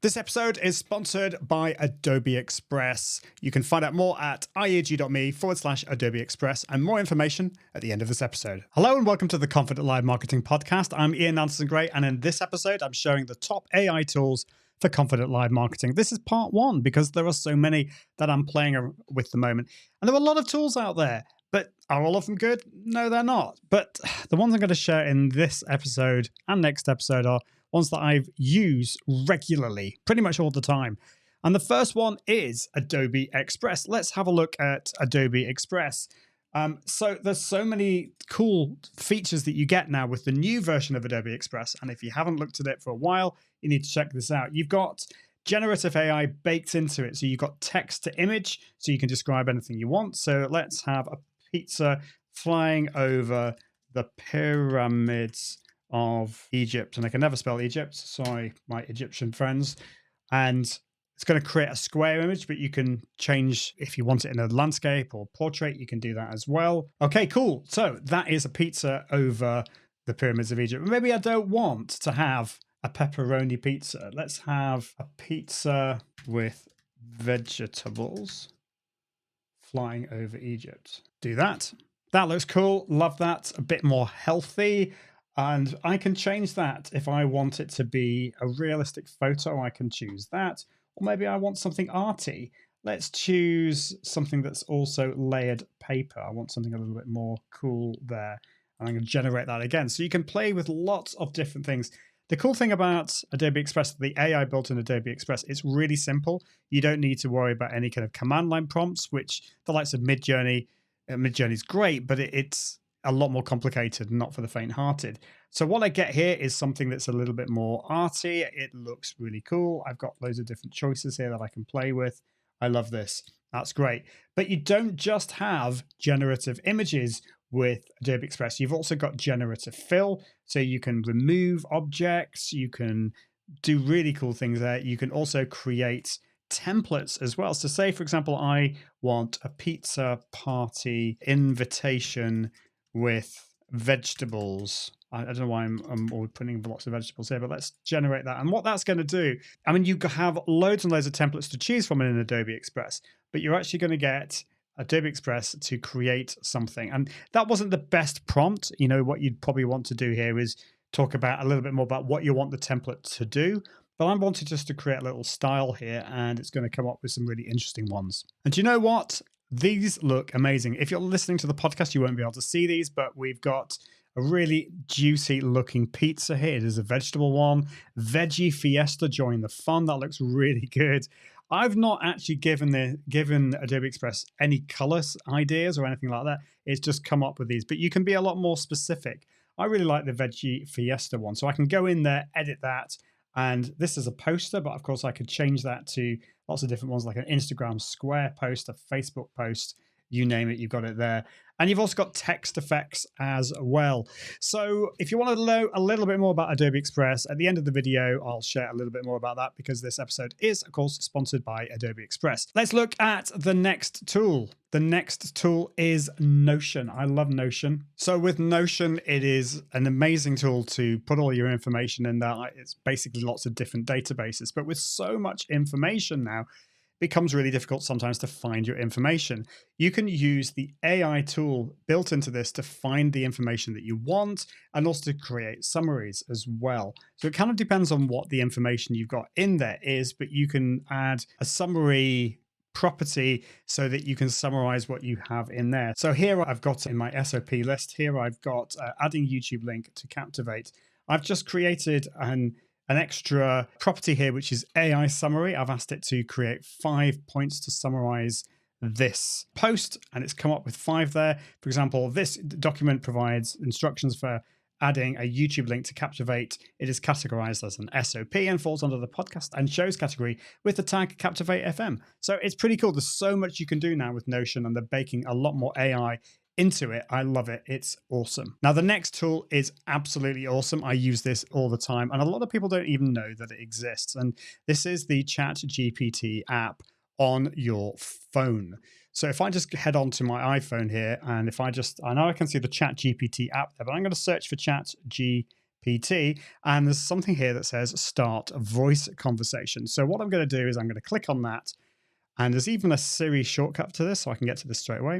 This episode is sponsored by Adobe Express. You can find out more at iag.me/Adobe Express and more information at the end of this episode. Hello and welcome to the Confident Live Marketing Podcast. I'm Ian Anderson-Gray, and in this episode, I'm showing the top AI tools for confident live marketing. This is part one because there are so many that I'm playing with at the moment. And there are a lot of tools out there, but are all of them good? No, they're not. But the ones I'm going to share in this episode and next episode are ones that I've used regularly, pretty much all the time. And the first one is Adobe Express. Let's have a look at Adobe Express. So there's so many cool features that you get now with the new version of Adobe Express. And if you haven't looked at it for a while, you need to check this out. You've got generative AI baked into it. So you've got text to image, so you can describe anything you want. So let's have a pizza flying over the pyramids of Egypt. And I can never spell Egypt. Sorry, my Egyptian friends. And it's going to create a square image, but you can change if you want it in a landscape or portrait, you can do that as well. Okay, cool. So that is a pizza over the pyramids of Egypt. Maybe I don't want to have a pepperoni pizza. Let's have a pizza with vegetables flying over Egypt. Do that. That looks cool. Love that. A bit more healthy. And I can change that if I want it to be a realistic photo. I can choose that. Or maybe I want something arty. Let's choose something that's also layered paper. I want something a little bit more cool there. And I'm going to generate that again. So you can play with lots of different things. The cool thing about Adobe Express, the AI built in Adobe Express, it's really simple. You don't need to worry about any kind of command line prompts, which the likes of Midjourney is great, but it's a lot more complicated, not for the faint-hearted. So what I get here is something that's a little bit more arty. It looks really cool. I've got loads of different choices here that I can play with. I love this. That's great. But you don't just have generative images with Adobe Express. You've also got generative fill. So you can remove objects. You can do really cool things there. You can also create templates as well. So say, for example, I want a pizza party invitation with vegetables. I don't know why I'm always putting lots of vegetables here, but let's generate that. And what that's going to do, I mean, you have loads and loads of templates to choose from in Adobe Express, but you're actually going to get Adobe Express to create something. And that wasn't the best prompt. You know, what you'd probably want to do here is talk about a little bit more about what you want the template to do. But I wanted just to create a little style here, and it's going to come up with some really interesting ones. And do you know what? These look amazing. If you're listening to the podcast, you won't be able to see these, but we've got a really juicy looking pizza here. It is a vegetable one. Veggie Fiesta, join the fun. That looks really good. I've not actually given Adobe Express any colors ideas or anything like that. It's just come up with these, but you can be a lot more specific. I really like the Veggie Fiesta one. So I can go in there, edit that. And this is a poster, but of course I could change that to lots of different ones, like an Instagram square post, a Facebook post, you name it, you've got it there. And you've also got text effects as well. So if you want to know a little bit more about Adobe Express, at the end of the video, I'll share a little bit more about that because this episode is, of course, sponsored by Adobe Express. Let's look at the next tool. The next tool is Notion. I love Notion. So with Notion, it is an amazing tool to put all your information in there. It's basically lots of different databases, but with so much information now, becomes really difficult sometimes to find your information. You can use the AI tool built into this to find the information that you want and also to create summaries as well. So it kind of depends on what the information you've got in there is, but you can add a summary property so that you can summarize what you have in there. So here I've got in my SOP list, here I've got adding YouTube link to Captivate. I've just created an extra property here, which is AI summary. I've asked it to create 5 points to summarize this post, and it's come up with 5 there. For example, this document provides instructions for adding a YouTube link to Captivate. It is categorized as an SOP and falls under the podcast and shows category with the tag Captivate FM. So it's pretty cool. There's so much you can do now with Notion, and they're baking a lot more AI into it. I love it. It's awesome. Now, the next tool is absolutely awesome. I use this all the time, and a lot of people don't even know that it exists. And this is the ChatGPT app on your phone. So if I just head on to my iPhone here, and if I know I can see the ChatGPT app there, but I'm going to search for ChatGPT GPT, and there's something here that says start voice conversation. So what I'm going to do is I'm going to click on that, and there's even a Siri shortcut to this, so I can get to this straight away.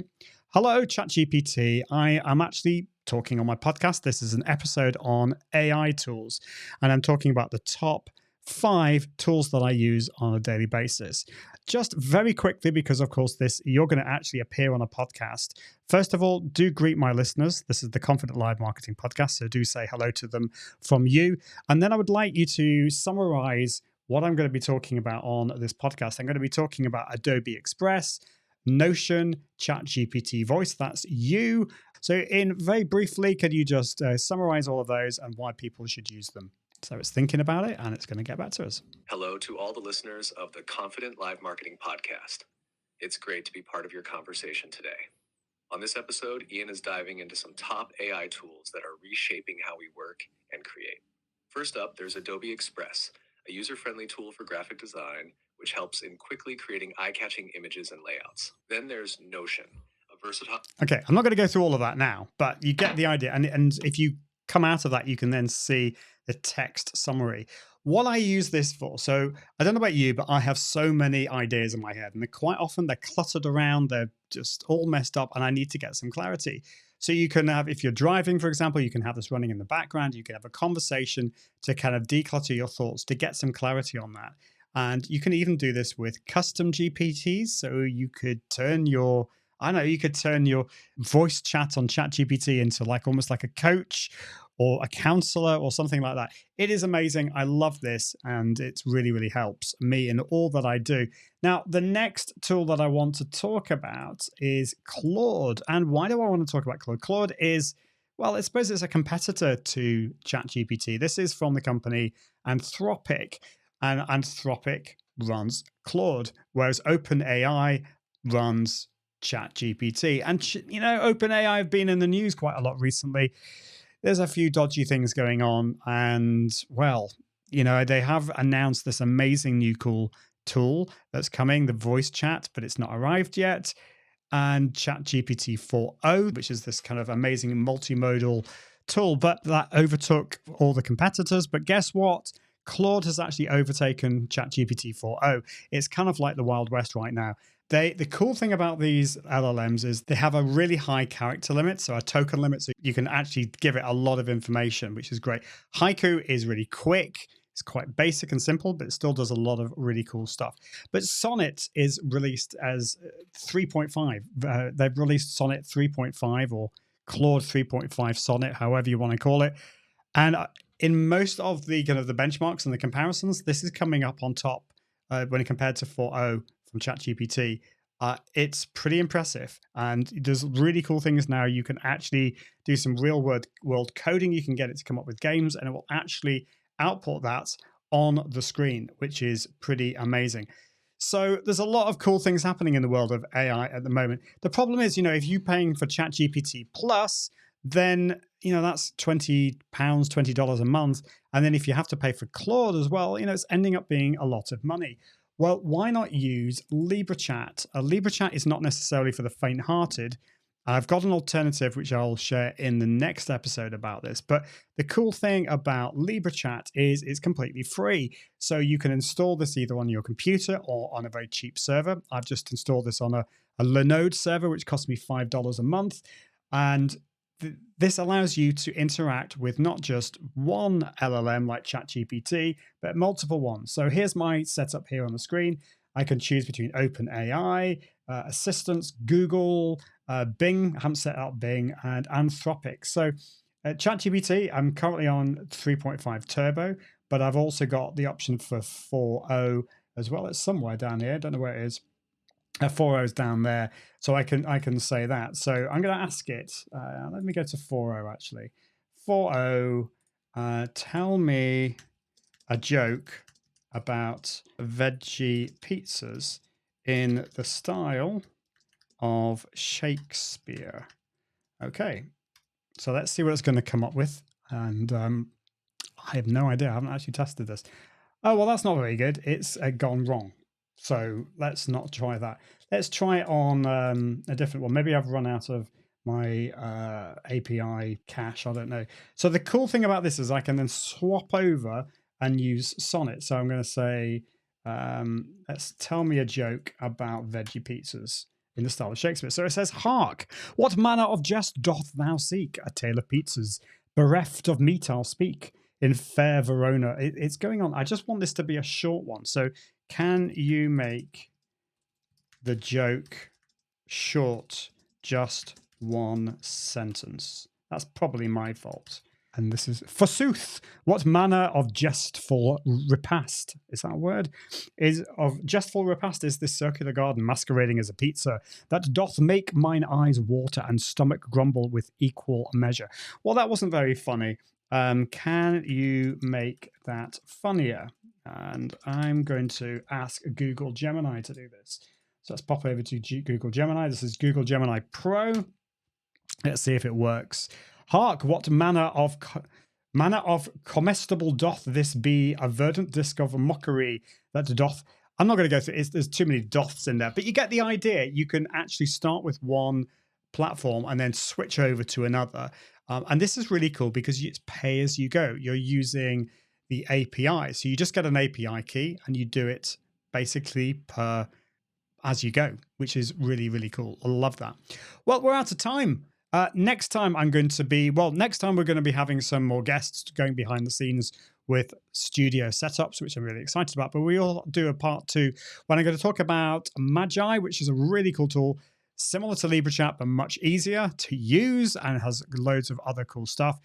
Hello, ChatGPT. I am actually talking on my podcast. This is an episode on AI tools, and I'm talking about the top 5 tools that I use on a daily basis. Just very quickly, because of course you're going to actually appear on a podcast. First of all, do greet my listeners. This is the Confident Live Marketing Podcast, so do say hello to them from you. And then I would like you to summarize what I'm going to be talking about on this podcast. I'm going to be talking about Adobe Express, Notion, ChatGPT Voice, that's you. So in very briefly, could you just summarize all of those and why people should use them? So it's thinking about it, and it's going to get back to us. Hello to all the listeners of the Confident Live Marketing Podcast. It's great to be part of your conversation today. On this episode, Ian is diving into some top AI tools that are reshaping how we work and create. First up, there's Adobe Express, a user-friendly tool for graphic design, which helps in quickly creating eye-catching images and layouts. Then there's Notion, a versatile... Okay, I'm not going to go through all of that now, but you get the idea. And if you come out of that, you can then see the text summary. What I use this for, so I don't know about you, but I have so many ideas in my head, and they're cluttered around, they're just all messed up, and I need to get some clarity. So you can have, if you're driving, for example, you can have this running in the background, you can have a conversation to kind of declutter your thoughts, to get some clarity on that. And you can even do this with custom GPTs. So you could turn your voice chat on ChatGPT into almost like a coach or a counselor or something like that. It is amazing. I love this, and it really, really helps me in all that I do. Now, the next tool that I want to talk about is Claude. And why do I want to talk about Claude? Claude is, well, I suppose it's a competitor to ChatGPT. This is from the company Anthropic, and Anthropic runs Claude, whereas OpenAI runs ChatGPT. And, OpenAI have been in the news quite a lot recently. There's a few dodgy things going on. And, well, they have announced this amazing new cool tool that's coming, the voice chat, but it's not arrived yet. And ChatGPT 4.0, which is this kind of amazing multimodal tool, but that overtook all the competitors. But guess what? Claude has actually overtaken ChatGPT 4.0. It's kind of like the Wild West right now. The cool thing about these LLMs is they have a really high character limit, so a token limit, so you can actually give it a lot of information, which is great. Haiku is really quick. It's quite basic and simple, but it still does a lot of really cool stuff. But Sonnet is released as 3.5. They've released Sonnet 3.5 or Claude 3.5 Sonnet, however you want to call it. And in most of the kind of the benchmarks and the comparisons, this is coming up on top when compared to 4.0 from ChatGPT. It's pretty impressive, and there's really cool things now. You can actually do some real world coding. You can get it to come up with games, and it will actually output that on the screen, which is pretty amazing. So there's a lot of cool things happening in the world of AI at the moment. The problem is, if you're paying for ChatGPT Plus, then that's £20, $20 a month. And then if you have to pay for Claude as well, it's ending up being a lot of money. Well, why not use LibreChat? LibreChat is not necessarily for the faint-hearted. I've got an alternative which I'll share in the next episode about this. But the cool thing about LibreChat is it's completely free. So you can install this either on your computer or on a very cheap server. I've just installed this on a Linode server, which cost me $5 a month. And this allows you to interact with not just one LLM like ChatGPT, but multiple ones. So here's my setup here on the screen. I can choose between OpenAI, Assistants, Google, Bing, I haven't set up Bing, and Anthropic. So ChatGPT, I'm currently on 3.5 Turbo, but I've also got the option for 4.0 as well. It's somewhere down here, don't know where it is. 4.0 is down there, so I can say that. So I'm going to ask it. Let me go to 4.0 actually. 4.0, tell me a joke about veggie pizzas in the style of Shakespeare. Okay, so let's see what it's going to come up with. And I have no idea. I haven't actually tested this. Oh, well, that's not very good. It's gone wrong. So let's not try that. Let's try it on a different one. Maybe I've run out of API cache. I don't know. So the cool thing about this is I can then swap over and use Sonnet. So I'm going to say, let's tell me a joke about veggie pizzas in the style of Shakespeare. So it says, "Hark, what manner of jest doth thou seek? A tale of pizzas, bereft of meat I'll speak. In fair Verona." It's going on. I just want this to be a short one. So can you make the joke short, just one sentence? That's probably my fault. And this is, "Forsooth, what manner of jestful repast," is that a word? "Is of jestful repast is this circular garden masquerading as a pizza that doth make mine eyes water and stomach grumble with equal measure." Well, that wasn't very funny. Can you make that funnier? And I'm going to ask Google Gemini to do this. So let's pop over to Google Gemini. This is Google Gemini Pro. Let's see if it works. "Hark, what manner of comestible doth this be, a verdant disc of mockery that doth..." I'm not going to go through it. There's too many doths in there, but you get the idea. You can actually start with one platform and then switch over to another. And this is really cool because it's pay as you go. You're using the API. So you just get an API key and you do it basically as you go, which is really, really cool. I love that. Well, we're out of time. Next time we're going to be having some more guests going behind the scenes with studio setups, which I'm really excited about. But we'll do a part 2 when I'm going to talk about Magi, which is a really cool tool, similar to LibreChat, but much easier to use and has loads of other cool stuff.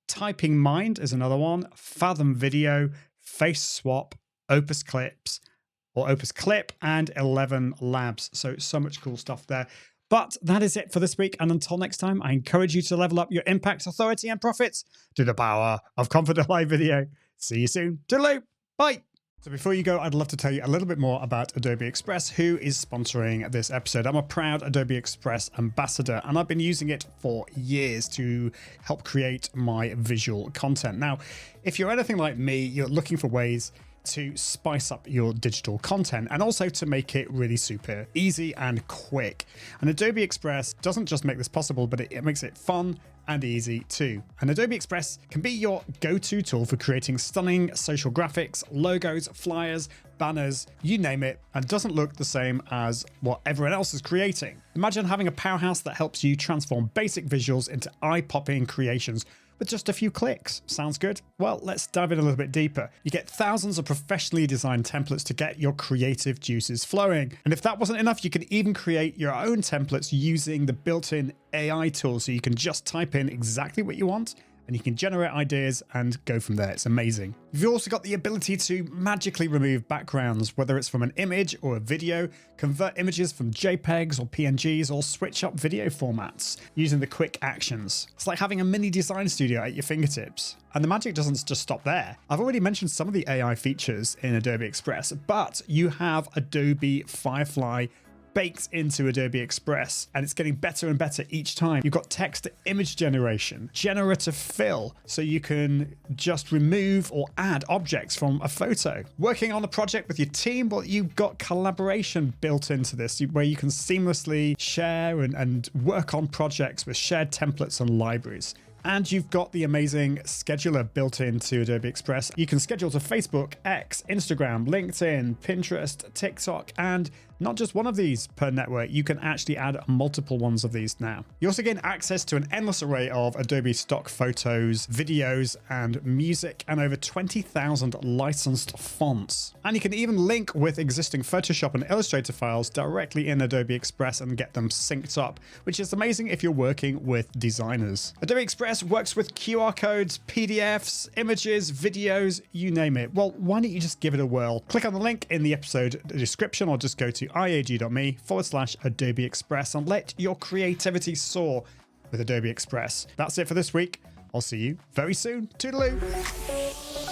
Typing Mind is another one. Fathom Video, Face Swap, Opus Clip, and 11 Labs. So much cool stuff there. But that is it for this week. And until next time, I encourage you to level up your impact, authority, and profits through the power of Confident Live Video. See you soon. Toodaloo. Bye. So before you go, I'd love to tell you a little bit more about Adobe Express, who is sponsoring this episode. I'm a proud Adobe Express ambassador, and I've been using it for years to help create my visual content. Now, if you're anything like me, you're looking for ways to spice up your digital content and also to make it really super easy and quick. And Adobe Express doesn't just make this possible, but it makes it fun and easy too. And Adobe Express can be your go-to tool for creating stunning social graphics, logos, flyers, banners, you name it, and doesn't look the same as what everyone else is creating. Imagine having a powerhouse that helps you transform basic visuals into eye-popping creations with just a few clicks. Sounds good? Well, let's dive in a little bit deeper. You get thousands of professionally designed templates to get your creative juices flowing. And if that wasn't enough, you can even create your own templates using the built-in AI tool. So you can just type in exactly what you want and you can generate ideas and go from there. It's amazing. You've also got the ability to magically remove backgrounds, whether it's from an image or a video, convert images from JPEGs or PNGs, or switch up video formats using the quick actions. It's like having a mini design studio at your fingertips. And the magic doesn't just stop there. I've already mentioned some of the AI features in Adobe Express, but you have Adobe Firefly baked into Adobe Express, and it's getting better and better each time. You've got text to image generation, generative fill, so you can just remove or add objects from a photo. Working on a project with your team, well, you've got collaboration built into this, where you can seamlessly share and work on projects with shared templates and libraries. And you've got the amazing scheduler built into Adobe Express. You can schedule to Facebook, X, Instagram, LinkedIn, Pinterest, TikTok, and not just one of these per network. You can actually add multiple ones of these now. You also gain access to an endless array of Adobe stock photos, videos, and music, and over 20,000 licensed fonts. And you can even link with existing Photoshop and Illustrator files directly in Adobe Express and get them synced up, which is amazing if you're working with designers. Adobe Express works with QR codes, PDFs, images, videos, you name it. Well, why don't you just give it a whirl? Click on the link in the episode description or just go to iag.me/Adobe Express and let your creativity soar with Adobe Express. That's it for this week. I'll see you very soon. Toodaloo.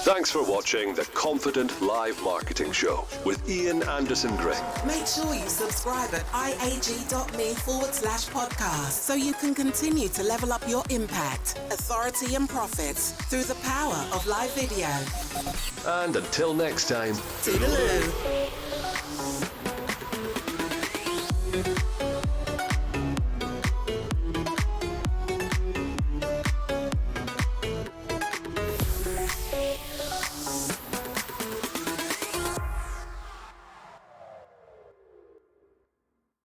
Thanks for watching the Confident Live Marketing Show with Ian Anderson Gray. Make sure you subscribe at iag.me/podcast so you can continue to level up your impact, authority, and profits through the power of live video. And until next time, Toodaloo.